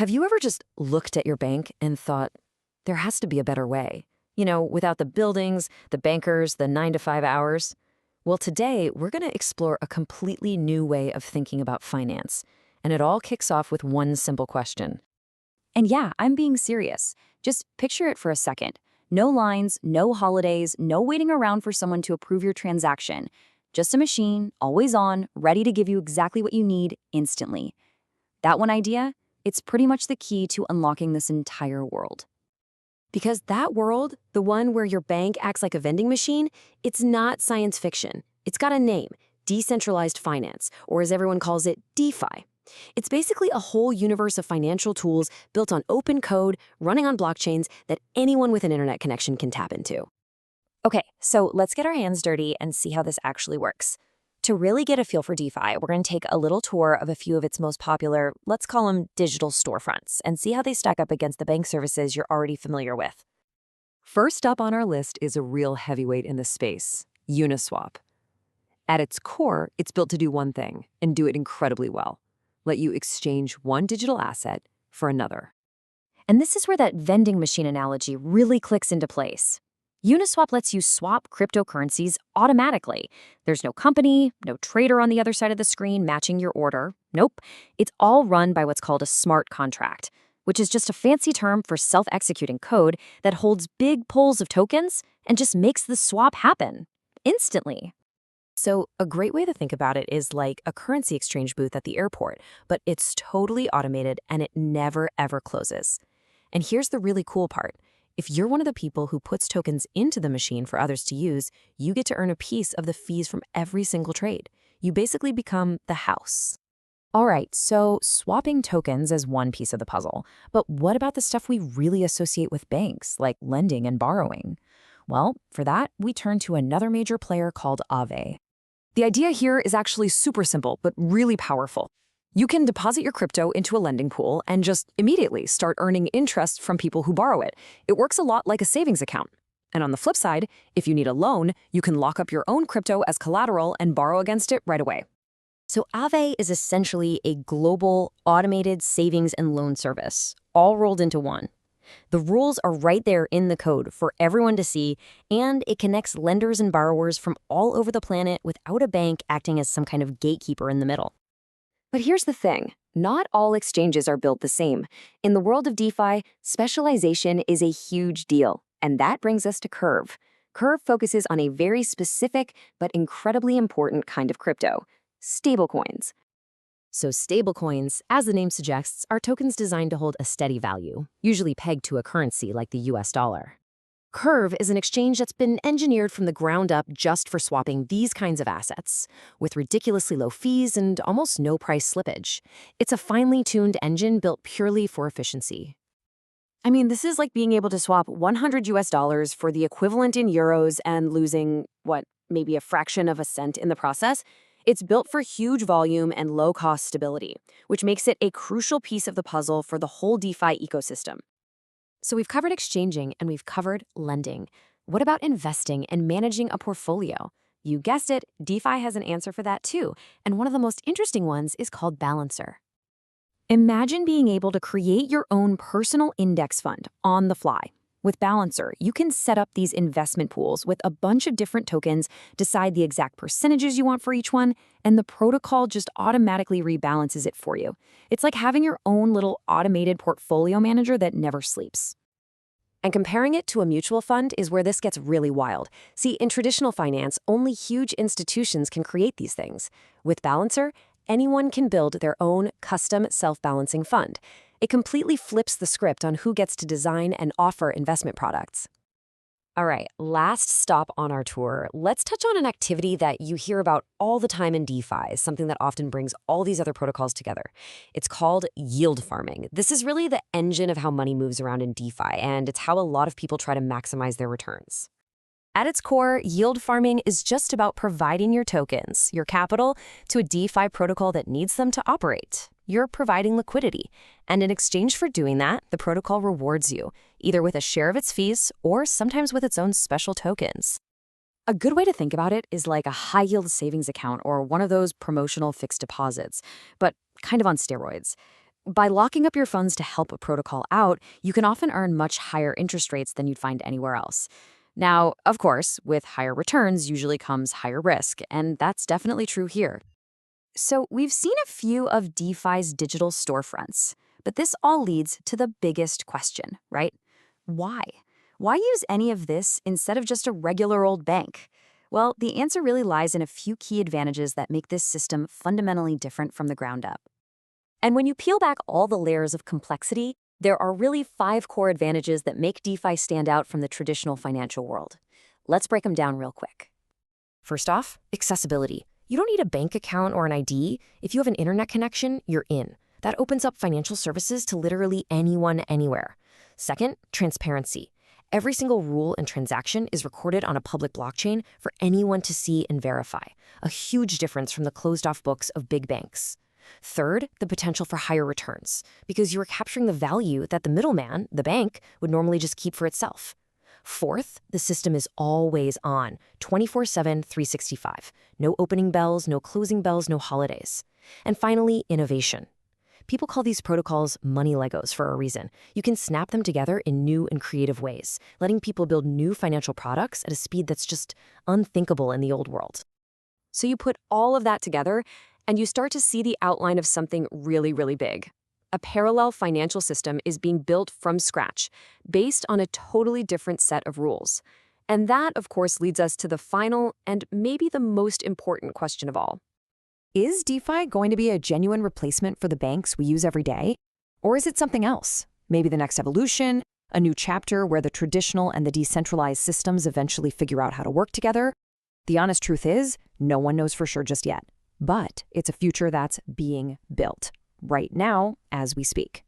Have you ever just looked at your bank and thought, there has to be a better way? Without the buildings, the bankers, the 9 to 5 hours? Well, today we're going to explore a completely new way of thinking about finance. And it all kicks off with one simple question. And yeah, I'm being serious. Just picture it for a second. No lines, no holidays, no waiting around for someone to approve your transaction. Just a machine, always on, ready to give you exactly what you need instantly. That one idea, it's pretty much the key to unlocking this entire world. Because that world, the one where your bank acts like a vending machine, it's not science fiction. It's got a name, decentralized finance, or as everyone calls it, DeFi. It's basically a whole universe of financial tools built on open code, running on blockchains that anyone with an internet connection can tap into. Okay, so let's get our hands dirty and see how this actually works. To really get a feel for DeFi, we're going to take a little tour of a few of its most popular, let's call them digital storefronts, and see how they stack up against the bank services you're already familiar with. First up on our list is a real heavyweight in the space, Uniswap. At its core, it's built to do one thing, and do it incredibly well. Let you exchange one digital asset for another. And this is where that vending machine analogy really clicks into place. Uniswap lets you swap cryptocurrencies automatically. There's no company, no trader on the other side of the screen matching your order. Nope. It's all run by what's called a smart contract, which is just a fancy term for self-executing code that holds big pools of tokens and just makes the swap happen instantly. So a great way to think about it is like a currency exchange booth at the airport, but it's totally automated and it never ever closes. And here's the really cool part. If you're one of the people who puts tokens into the machine for others to use, you get to earn a piece of the fees from every single trade. You basically become the house. All right, so swapping tokens is one piece of the puzzle. But what about the stuff we really associate with banks, like lending and borrowing? Well, for that, we turn to another major player called Aave. The idea here is actually super simple, but really powerful. You can deposit your crypto into a lending pool and just immediately start earning interest from people who borrow it. It works a lot like a savings account. And on the flip side, if you need a loan, you can lock up your own crypto as collateral and borrow against it right away. So Aave is essentially a global, automated savings and loan service, all rolled into one. The rules are right there in the code for everyone to see, and it connects lenders and borrowers from all over the planet without a bank acting as some kind of gatekeeper in the middle. But here's the thing. Not all exchanges are built the same. In the world of DeFi, specialization is a huge deal. And that brings us to Curve. Curve focuses on a very specific but incredibly important kind of crypto, stablecoins. So stablecoins, as the name suggests, are tokens designed to hold a steady value, usually pegged to a currency like the US dollar. Curve is an exchange that's been engineered from the ground up just for swapping these kinds of assets, with ridiculously low fees and almost no price slippage. It's a finely tuned engine built purely for efficiency. I mean, this is like being able to swap $100 for the equivalent in euros and losing, maybe a fraction of a cent in the process. It's built for huge volume and low-cost stability, which makes it a crucial piece of the puzzle for the whole DeFi ecosystem. So we've covered exchanging and we've covered lending. What about investing and managing a portfolio? You guessed it, DeFi has an answer for that too, and one of the most interesting ones is called Balancer. Imagine being able to create your own personal index fund on the fly. With Balancer, you can set up these investment pools with a bunch of different tokens, decide the exact percentages you want for each one, and the protocol just automatically rebalances it for you. It's like having your own little automated portfolio manager that never sleeps. And comparing it to a mutual fund is where this gets really wild. See, in traditional finance, only huge institutions can create these things. With Balancer, anyone can build their own custom self-balancing fund. It completely flips the script on who gets to design and offer investment products. All right, last stop on our tour. Let's touch on an activity that you hear about all the time in DeFi, something that often brings all these other protocols together. It's called yield farming. This is really the engine of how money moves around in DeFi, and it's how a lot of people try to maximize their returns. At its core, yield farming is just about providing your tokens, your capital, to a DeFi protocol that needs them to operate. You're providing liquidity, and in exchange for doing that, the protocol rewards you, either with a share of its fees or sometimes with its own special tokens. A good way to think about it is like a high-yield savings account or one of those promotional fixed deposits, but kind of on steroids. By locking up your funds to help a protocol out, you can often earn much higher interest rates than you'd find anywhere else. Now, of course, with higher returns usually comes higher risk, and that's definitely true here. So, we've seen a few of DeFi's digital storefronts, but this all leads to the biggest question, right? Why? Why use any of this instead of just a regular old bank? Well, the answer really lies in a few key advantages that make this system fundamentally different from the ground up. And when you peel back all the layers of complexity, there are really 5 core advantages that make DeFi stand out from the traditional financial world. Let's break them down real quick. First off, accessibility. You don't need a bank account or an ID. If you have an internet connection, you're in. That opens up financial services to literally anyone, anywhere. Second, transparency. Every single rule and transaction is recorded on a public blockchain for anyone to see and verify, a huge difference from the closed-off books of big banks. Third, the potential for higher returns, because you are capturing the value that the middleman, the bank, would normally just keep for itself. Fourth, the system is always on, 24/7, 365. No opening bells, no closing bells, no holidays. And finally, innovation. People call these protocols money Legos for a reason. You can snap them together in new and creative ways, letting people build new financial products at a speed that's just unthinkable in the old world. So you put all of that together, and you start to see the outline of something really, really big. A parallel financial system is being built from scratch, based on a totally different set of rules. And that, of course, leads us to the final and maybe the most important question of all. Is DeFi going to be a genuine replacement for the banks we use every day? Or is it something else? Maybe the next evolution, a new chapter where the traditional and the decentralized systems eventually figure out how to work together? The honest truth is, no one knows for sure just yet. But it's a future that's being built right now as we speak.